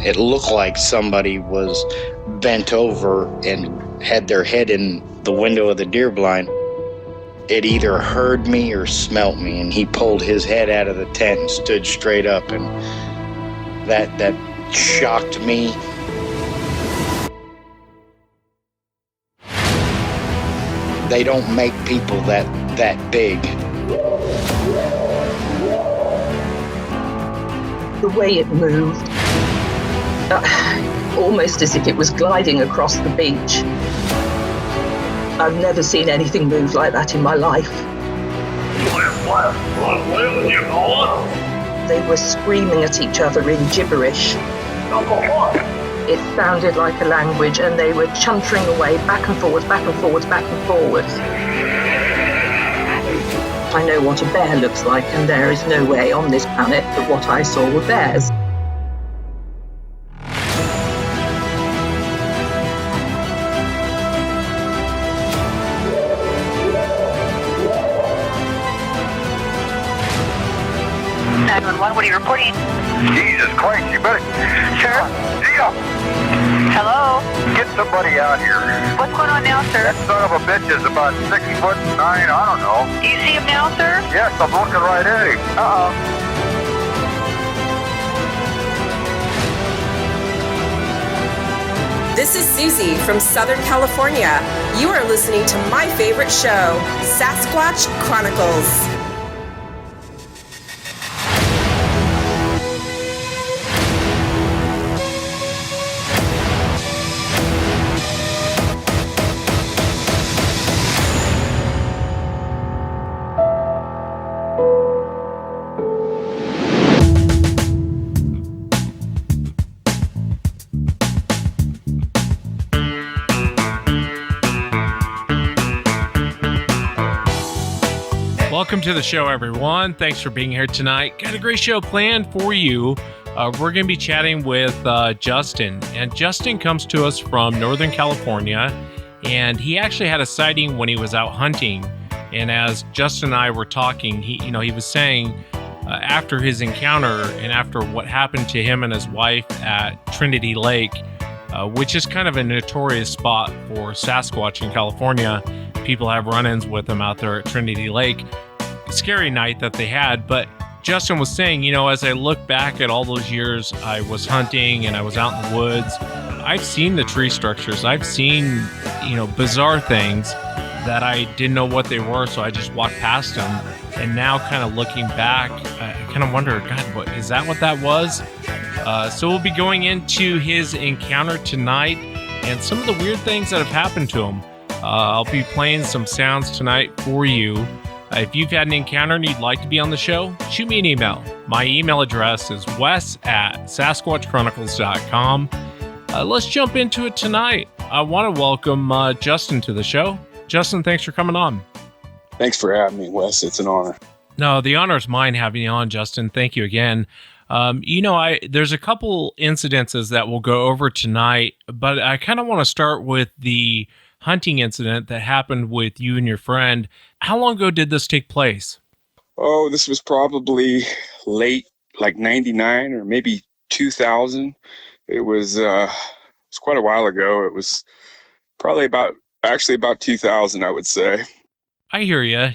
It looked like somebody was bent over and had their head in the window of the deer blind. It either heard me or smelt me, and he pulled his head out of the tent and stood straight up, and that shocked me. They don't make people that big. The way it moved, almost as if it was gliding across the beach. I've never seen anything move like that in my life. They were screaming at each other in gibberish. It sounded like a language, and they were chuntering away back and forwards, back and forwards, back and forwards. I know what a bear looks like, and there is no way on this planet that what I saw were bears. 911, what are you reporting? Jesus Christ, you better... Sheriff, Gio! Hello? Get somebody out here. What's going on now, sir? That son of a bitch is about 6'9", I don't know. Do you see him now, sir? Yes, I'm looking right at him. Uh-oh. This is Susie from Southern California. You are listening to my favorite show, Sasquatch Chronicles. Welcome to the show, everyone. Thanks for being here tonight. Got a great show planned for you. We're going to be chatting with Justin, and Justin comes to us from Northern California, and he actually had a sighting when he was out hunting. And as Justin and I were talking, he was saying after his encounter and after what happened to him and his wife at Trinity Lake, which is kind of a notorious spot for Sasquatch in California. People have run-ins with them out there at Trinity Lake. Scary night that they had, but Justin was saying, as I look back at all those years I was hunting and I was out in the woods, I've seen the tree structures. I've seen, bizarre things that I didn't know what they were, so I just walked past them. And now kind of looking back, I kind of wonder, God, is that what that was? So we'll be going into his encounter tonight and some of the weird things that have happened to him. I'll be playing some sounds tonight for you. If you've had an encounter and you'd like to be on the show, shoot me an email. My email address is wes@sasquatchchronicles.com. Let's jump into it tonight. I want to welcome Justin to the show. Justin, thanks for coming on. Thanks for having me, Wes. It's an honor. No, the honor is mine having you on, Justin. Thank you again. There's a couple incidences that we'll go over tonight, but I kind of want to start with the hunting incident that happened with you and your friend. How long ago did this take place? Oh, this was probably late, like 99 or maybe 2000. It was quite a while ago. It was probably about 2000, I would say. I hear you.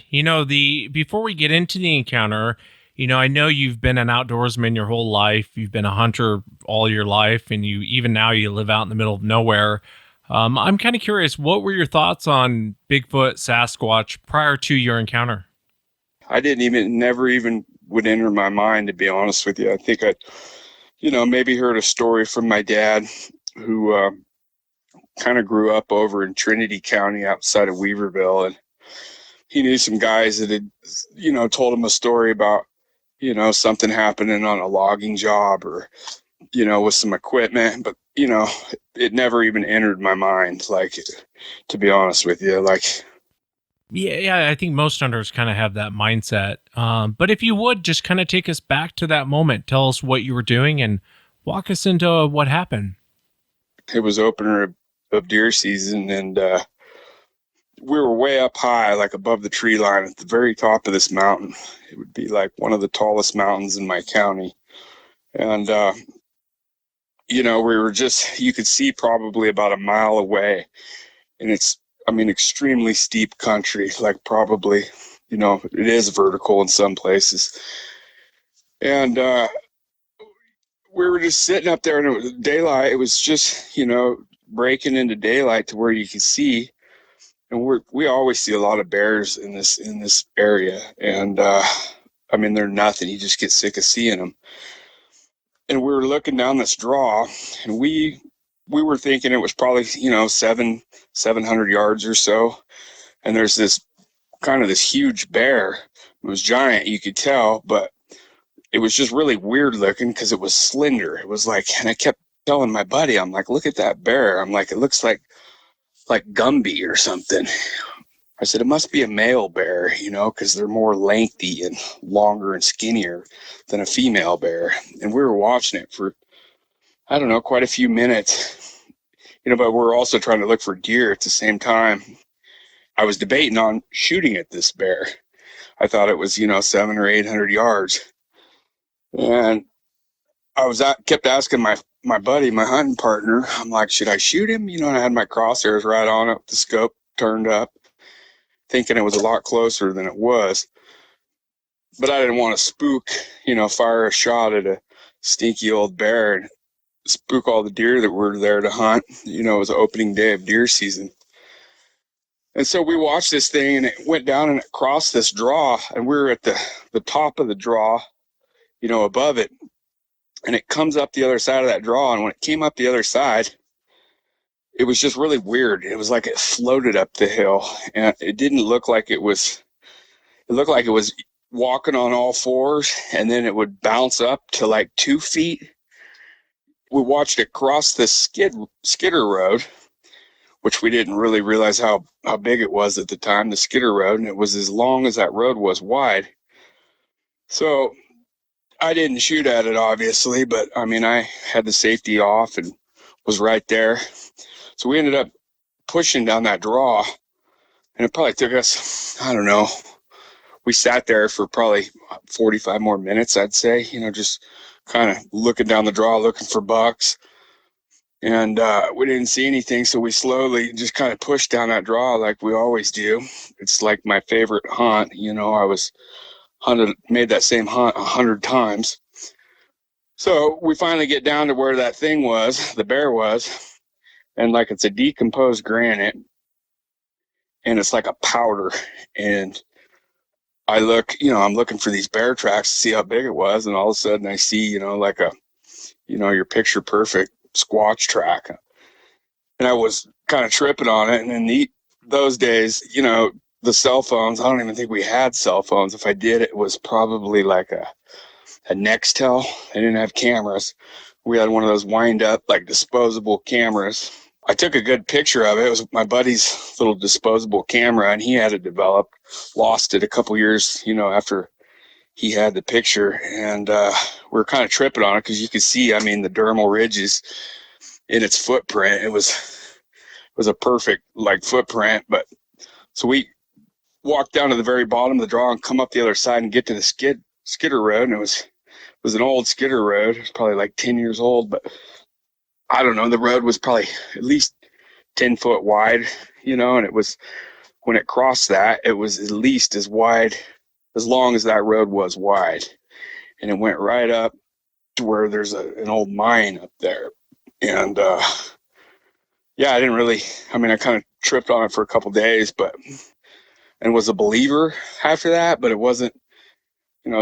Before we get into the encounter, I know you've been an outdoorsman your whole life. You've been a hunter all your life, and even now you live out in the middle of nowhere. I'm kind of curious, what were your thoughts on Bigfoot, Sasquatch prior to your encounter? I never even would enter my mind, to be honest with you. I think I, maybe heard a story from my dad who kind of grew up over in Trinity County outside of Weaverville. And he knew some guys that had, told him a story about, something happening on a logging job or, with some equipment, but it never even entered my mind, to be honest with you, Yeah, I think most hunters kind of have that mindset. But if you would just kind of take us back to that moment, tell us what you were doing and walk us into what happened. It was opener of deer season, and we were way up high, above the tree line at the very top of this mountain. It would be one of the tallest mountains in my county. And we were you could see probably about a mile away, and it's, extremely steep country, like probably, it is vertical in some places. And we were just sitting up there, and it was daylight. It was just, breaking into daylight to where you could see. And we always see a lot of bears in this area. And they're nothing. You just get sick of seeing them. And we were looking down this draw, and we were thinking it was probably, 700 yards or so. And there's this huge bear. It was giant, you could tell, but it was just really weird looking because it was slender. It was like, and I kept telling my buddy, I'm like, look at that bear. I'm like, it looks like Gumby or something. I said, it must be a male bear, because they're more lengthy and longer and skinnier than a female bear. And we were watching it for, I don't know, quite a few minutes, but we're also trying to look for deer at the same time. I was debating on shooting at this bear. I thought it was, 700 or 800 yards. And I kept asking my buddy, my hunting partner, I'm like, should I shoot him? And I had my crosshairs right on it, the scope turned up, thinking it was a lot closer than it was. But I didn't want to spook, fire a shot at a stinky old bear and spook all the deer that were there to hunt. It was the opening day of deer season. And so we watched this thing, and it went down and it crossed this draw, and we were at the top of the draw, above it. And it comes up the other side of that draw. And when it came up the other side, it was just really weird. It was like it floated up the hill, and it didn't look like it was, it looked like it was walking on all fours, and then it would bounce up to like 2 feet. We watched it cross the skidder road, which we didn't really realize how big it was at the time, the skidder road, and it was as long as that road was wide. So I didn't shoot at it, obviously, but I had the safety off and was right there. So we ended up pushing down that draw, and it probably took us, I don't know, we sat there for probably 45 more minutes, I'd say, just kind of looking down the draw, looking for bucks. And we didn't see anything, so we slowly just kind of pushed down that draw like we always do. It's like my favorite hunt. I made that same hunt 100 times. So we finally get down to where that thing was, the bear was, and like it's a decomposed granite, and it's like a powder. And I look, I'm looking for these bear tracks to see how big it was, and all of a sudden I see, like a, your picture perfect Squatch track. And I was kind of tripping on it. And in those days, the cell phones, I don't even think we had cell phones. If I did, it was probably like a Nextel. They didn't have cameras. We had one of those wind up, like disposable cameras. I took a good picture of it. It was my buddy's little disposable camera, and he had it developed, lost it a couple years, after he had the picture. And we were kind of tripping on it because you could see, the dermal ridges in its footprint. It was a perfect footprint. But so we walked down to the very bottom of the draw and come up the other side and get to the skidder road. And it was an old skidder road. It was probably like 10 years old, but I don't know. The road was probably at least 10 foot wide, and it was, when it crossed that, it was at least as wide, as long as that road was wide. And it went right up to where there's an old mine up there. And, yeah, I didn't really, I kind of tripped on it for a couple days, and was a believer after that, but it wasn't,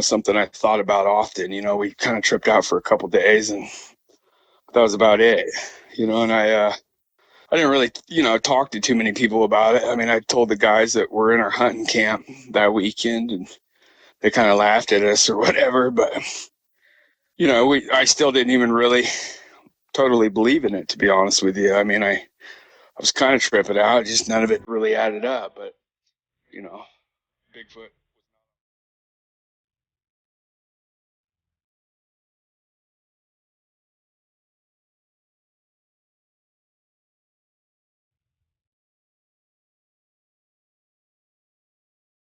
something I thought about often. We kind of tripped out for a couple days, and that was about it, and I didn't really, talk to too many people about it. I told the guys that were in our hunting camp that weekend, and they kind of laughed at us or whatever, but, I still didn't even really totally believe in it, to be honest with you. I was kind of tripping out, just none of it really added up, but, Bigfoot